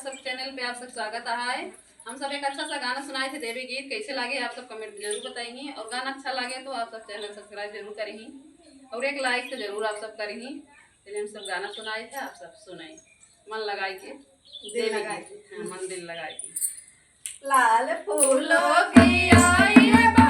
सब चैनल पे आप सब स्वागत है। हम सब एक अच्छा सा गाना सुनाए थे देवी गीत, कैसे लगे आप सब कमेंट में जरूर बताएंगे और गाना अच्छा लगे तो आप सब चैनल सब्सक्राइब जरूर करेंगे और एक लाइक तो जरूर आप सब करेंगे। चलिए हम सब गाना सुनाए थे, आप सब सुनाए मन लगाए के, दिल लगाए के। हाँ मन दिल लगाए के। लाल फूलों फूलों की आई है